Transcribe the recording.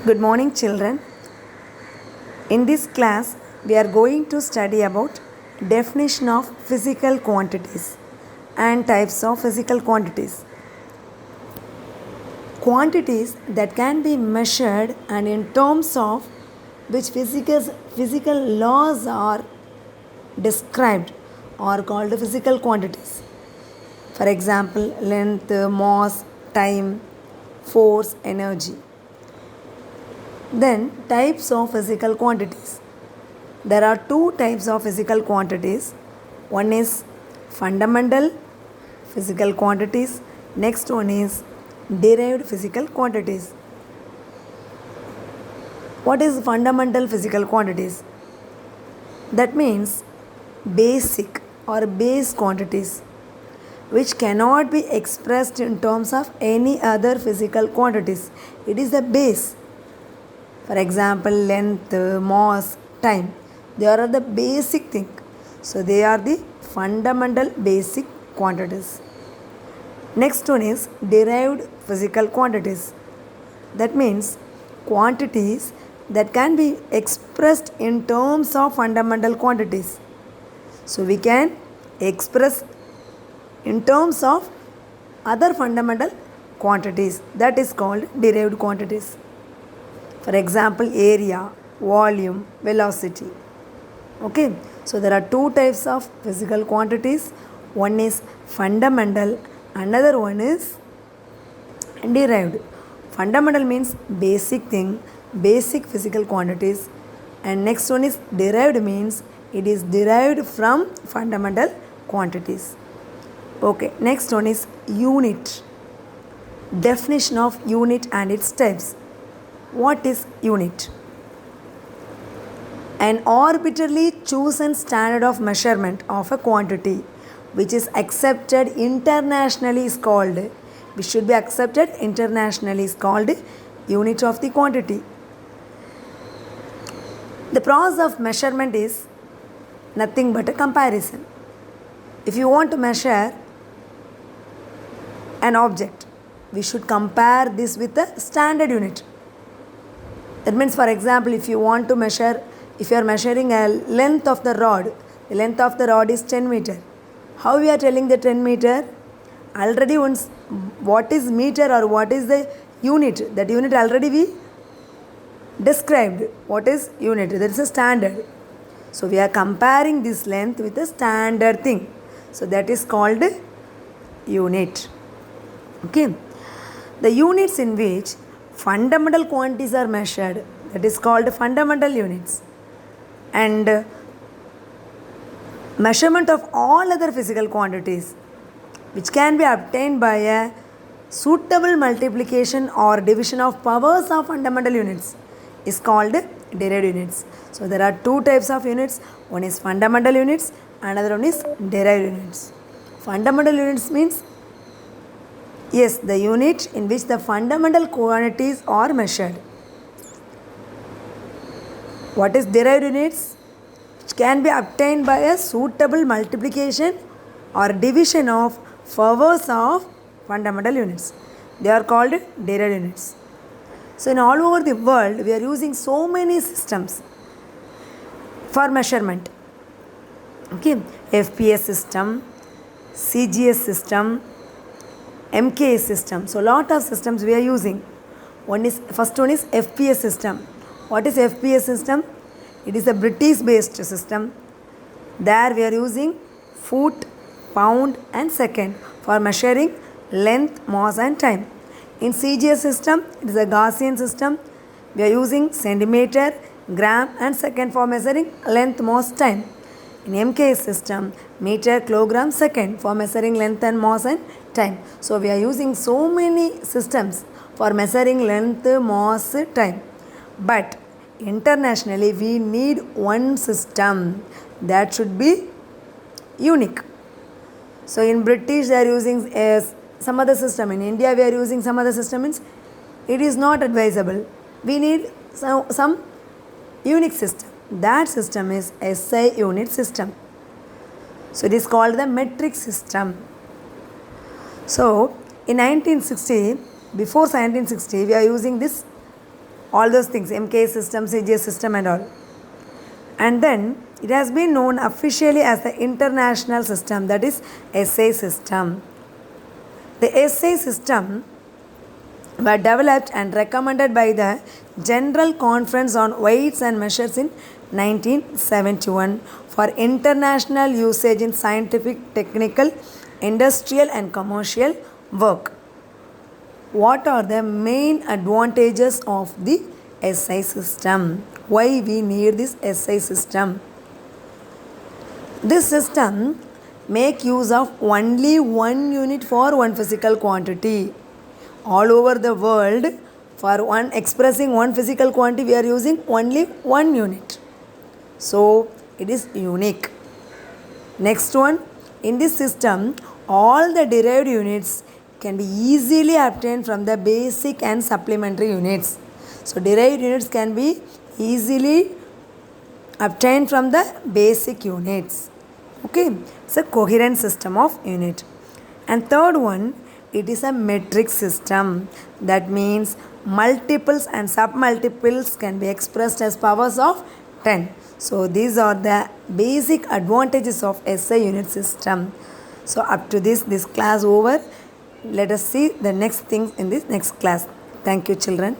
Good morning, children. In this class, we are going to study about definition of physical quantities and types of physical quantities. Quantities that can be measured and in terms of which physical laws are described are called physical quantities. For example, length, mass, time, force, energy. Then, types of physical quantities. There are two types of physical quantities. One is fundamental physical quantities. Next one is derived physical quantities. What is fundamental physical quantities? That means basic or base quantities which cannot be expressed in terms of any other physical quantities. It is the base. For example, length, mass, time. They are the basic thing. So they are the fundamental basic quantities. Next one is derived physical quantities. That means quantities that can be expressed in terms of fundamental quantities. So we can express in terms of other fundamental quantities. That is called derived quantities. For example, area, volume, velocity. Okay, so there are two types of physical quantities. One is fundamental, another one is derived. Fundamental means basic thing, basic physical quantities, and next one is derived means it is derived from fundamental quantities. Okay, next one is unit. Definition of unit and its types. What is unit? An arbitrarily chosen standard of measurement of a quantity which is accepted internationally is called, which should be accepted internationally is called unit of the quantity. The process of measurement is nothing but a comparison. If you want to measure an object, we should compare this with a standard unit. That means, for example, if you want to measure, if you are measuring a length of the rod, the length of the rod is 10 meter. How we are telling the 10 meter? Already once, what is meter or what is the unit? That unit already we described. What is unit? That is a standard. So we are comparing this length with a standard thing. So that is called unit. Okay. The units in which fundamental quantities are measured, that is called fundamental units, and measurement of all other physical quantities which can be obtained by a suitable multiplication or division of powers of fundamental units is called derived units. So there are two types of units. One is fundamental units, another one is derived units. Fundamental units means yes, the unit in which the fundamental quantities are measured. What is derived units? Which can be obtained by a suitable multiplication or division of powers of fundamental units. They are called derived units. So in all over the world, we are using so many systems for measurement. Okay, FPS system, CGS system, MKS system. So lot of systems we are using. First one is FPS system. What is FPS system? It is a British based system. There we are using foot, pound and second for measuring length, mass and time. In CGS system, it is a Gaussian system. We are using centimeter, gram and second for measuring length, mass, time. In MKS system, meter, kilogram, second for measuring length and mass and time. So we are using so many systems for measuring length, mass, time. But internationally we need one system that should be unique. So in British they are using some other system. In India we are using some other system. Means it is not advisable. We need some unique system. That system is SI unit system. So it is called the metric system. So in 1960, before 1960, we are using this all those things, MK system, CGS system and all. And then it has been known officially as the international system, that is SI system. The SI system were developed and recommended by the General Conference on Weights and Measures in 1971 for international usage in scientific, technical, industrial and commercial work. What are the main advantages of the SI system? Why we need this SI system? This system make use of only one unit for one physical quantity. All over the world, for one expressing one physical quantity, we are using only one unit. So it is unique. Next one, in this system, all the derived units can be easily obtained from the basic and supplementary units. So derived units can be easily obtained from the basic units. Okay, it's a coherent system of unit. And third one, it is a metric system. That means multiples and submultiples can be expressed as powers of 10. So these are the basic advantages of SI unit system. So up to this class over. Let us see the next things in this next class. Thank you, children.